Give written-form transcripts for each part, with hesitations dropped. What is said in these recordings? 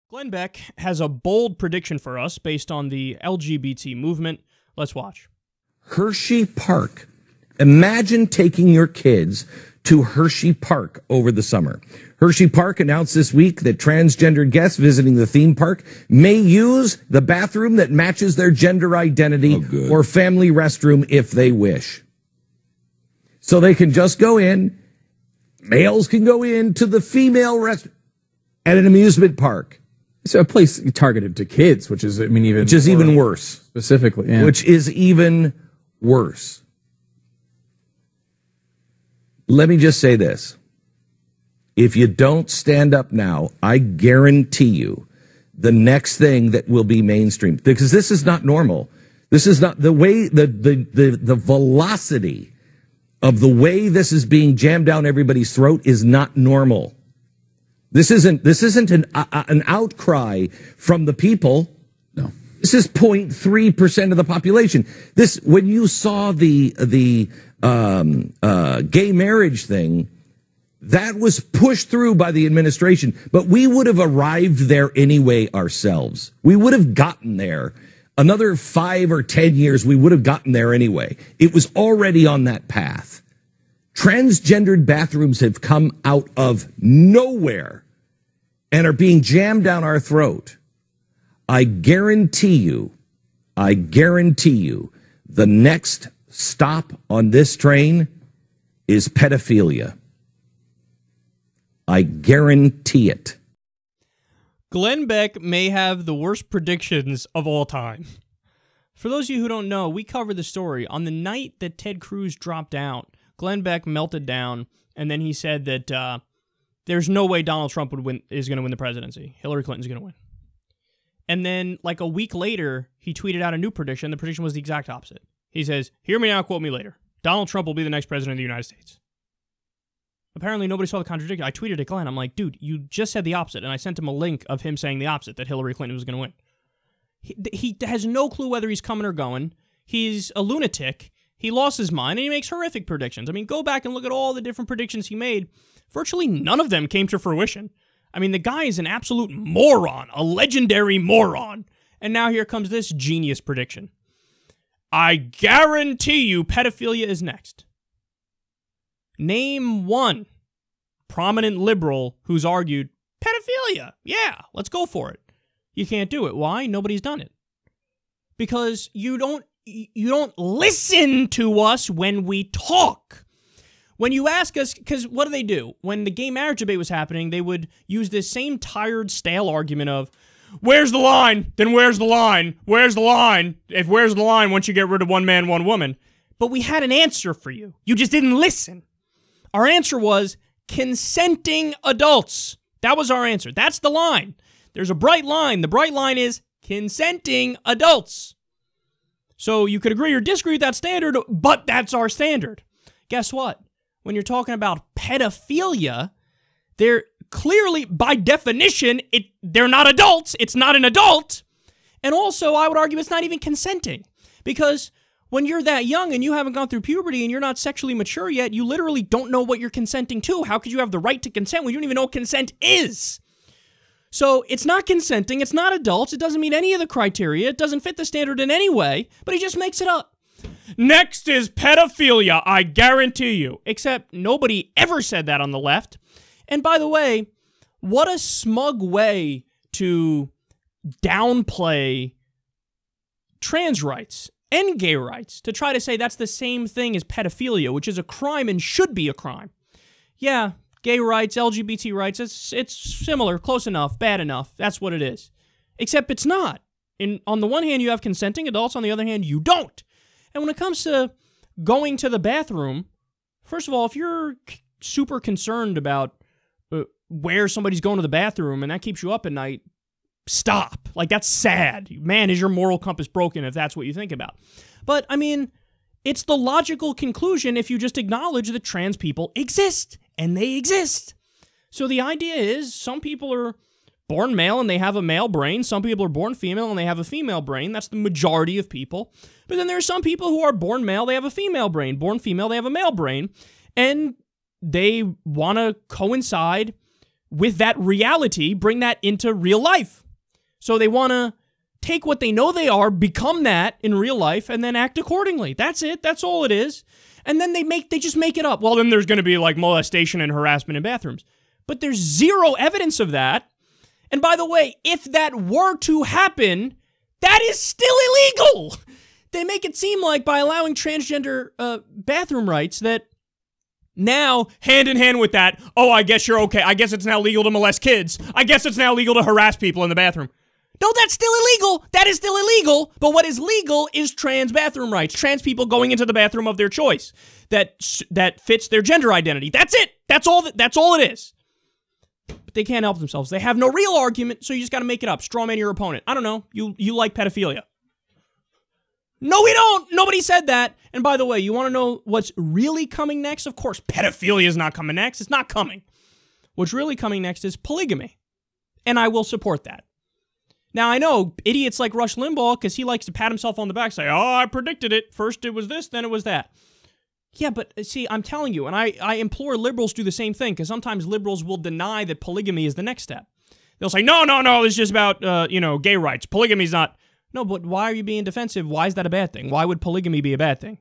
Glenn Beck has a bold prediction for us based on the LGBT movement. Let's watch. Hershey Park. Imagine taking your kids to Hershey Park over the summer. Hershey Park announced this week that transgender guests visiting the theme park may use the bathroom that matches their gender identity or family restroom if they wish. So they can just go in, males can go into the female restroom at an amusement park. So a place targeted to kids, which is, even worse. Specifically, yeah. Which is even worse. Let me just say this. If you don't stand up now, I guarantee you the next thing that will be mainstream, because this is not normal. This is not the way, the velocity of the way this is being jammed down everybody's throat is not normal. This isn't an outcry from the people. No. This is 0.3% of the population. When you saw the gay marriage thing, that was pushed through by the administration, but we would have arrived there anyway ourselves. We would have gotten there. Another 5 or 10 years, we would have gotten there anyway. It was already on that path. Transgendered bathrooms have come out of nowhere and are being jammed down our throat. I guarantee you, the next stop on this train is pedophilia. I guarantee it. Glenn Beck may have the worst predictions of all time. For those of you who don't know, we covered the story. On the night that Ted Cruz dropped out, Glenn Beck melted down, and then he said that there's no way Donald Trump is going to win the presidency. Hillary Clinton's going to win. And then, like a week later, he tweeted out a new prediction. The prediction was the exact opposite. He says, "Hear me now, quote me later. Donald Trump will be the next president of the United States." Apparently, nobody saw the contradiction. I tweeted at Glenn. I'm like, dude, you just said the opposite. And I sent him a link of him saying the opposite, that Hillary Clinton was going to win. He has no clue whether he's coming or going. He's a lunatic. He lost his mind, and he makes horrific predictions. I mean, go back and look at all the different predictions he made. Virtually none of them came to fruition. I mean, the guy is an absolute moron, a legendary moron. And now here comes this genius prediction. I guarantee you pedophilia is next. Name one prominent liberal who's argued, pedophilia, yeah, let's go for it. You can't do it. Why? Nobody's done it. Because you don't listen to us when we talk. When you ask us, because what do? When the gay marriage debate was happening, they would use this same tired, stale argument of, where's the line? Then where's the line? Where's the line? Where's the line once you get rid of one man, one woman? But we had an answer for you. You just didn't listen. Our answer was consenting adults. That was our answer. That's the line. There's a bright line. The bright line is consenting adults. So you could agree or disagree with that standard, but that's our standard. Guess what? When you're talking about pedophilia, they're clearly, by definition, they're not adults. It's not an adult. And also, I would argue it's not even consenting. Because when you're that young and you haven't gone through puberty and you're not sexually mature yet, you literally don't know what you're consenting to. How could you have the right to consent when you don't even know what consent is? So it's not consenting. It's not adults. It doesn't meet any of the criteria. It doesn't fit the standard in any way, but he just makes it up. Next is pedophilia, I guarantee you. Except nobody ever said that on the left. And by the way, what a smug way to downplay trans rights and gay rights, to try to say that's the same thing as pedophilia, which is a crime and should be a crime. Yeah, gay rights, LGBT rights, it's similar, close enough, bad enough. That's what it is. Except it's not. On the one hand, you have consenting adults. On the other hand, you don't. And when it comes to going to the bathroom, first of all, if you're super concerned about where somebody's going to the bathroom and that keeps you up at night, stop. Like, that's sad. Man, is your moral compass broken if that's what you think about. But, I mean, it's the logical conclusion if you just acknowledge that trans people exist, and they exist. So the idea is some people are born male and they have a male brain. Some people are born female and they have a female brain. That's the majority of people. But then there are some people who are born male, they have a female brain. Born female, they have a male brain. And they want to coincide with that reality, bring that into real life. So they want to take what they know they are, become that in real life, and then act accordingly. That's it. That's all it is. And then they just make it up. Well, then there's going to be like molestation and harassment in bathrooms. But there's zero evidence of that. And by the way, if that were to happen, that is still illegal. They make it seem like by allowing transgender bathroom rights that now, hand in hand with that, oh, I guess you're okay. I guess it's now legal to molest kids. I guess it's now legal to harass people in the bathroom. No, that's still illegal. That is still illegal. But what is legal is trans bathroom rights. Trans people going into the bathroom of their choice that fits their gender identity. That's it. That's all it is. But they can't help themselves. They have no real argument, so you just got to make it up. Strawman your opponent. I don't know. You like pedophilia. No, we don't. Nobody said that. And by the way, you want to know what's really coming next? Of course, pedophilia is not coming next. It's not coming. What's really coming next is polygamy. And I will support that. Now, I know idiots like Rush Limbaugh, because he likes to pat himself on the back, say, oh, I predicted it. First it was this, then it was that. Yeah, but see, I'm telling you, and I implore liberals to do the same thing, because sometimes liberals will deny that polygamy is the next step. They'll say, no, it's just about, gay rights. Polygamy's not. No, but why are you being defensive? Why is that a bad thing? Why would polygamy be a bad thing?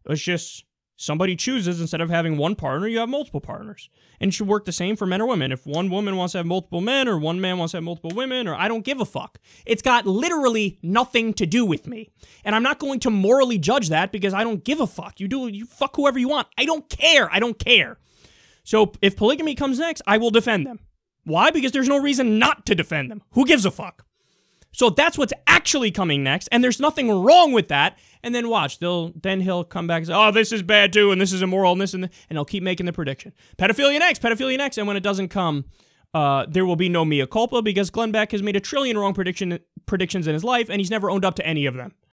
It's just somebody chooses, instead of having one partner, you have multiple partners. And it should work the same for men or women. If one woman wants to have multiple men, or one man wants to have multiple women, or I don't give a fuck. It's got literally nothing to do with me. And I'm not going to morally judge that because I don't give a fuck. You fuck whoever you want. I don't care. So if polygamy comes next, I will defend them. Why? Because there's no reason not to defend them. Who gives a fuck? So that's what's actually coming next, and there's nothing wrong with that. And then watch, then he'll come back and say, oh, this is bad too, and this is immoral, and this and he'll keep making the prediction. Pedophilia next, and when it doesn't come, there will be no mea culpa because Glenn Beck has made 1 trillion wrong predictions in his life, and he's never owned up to any of them.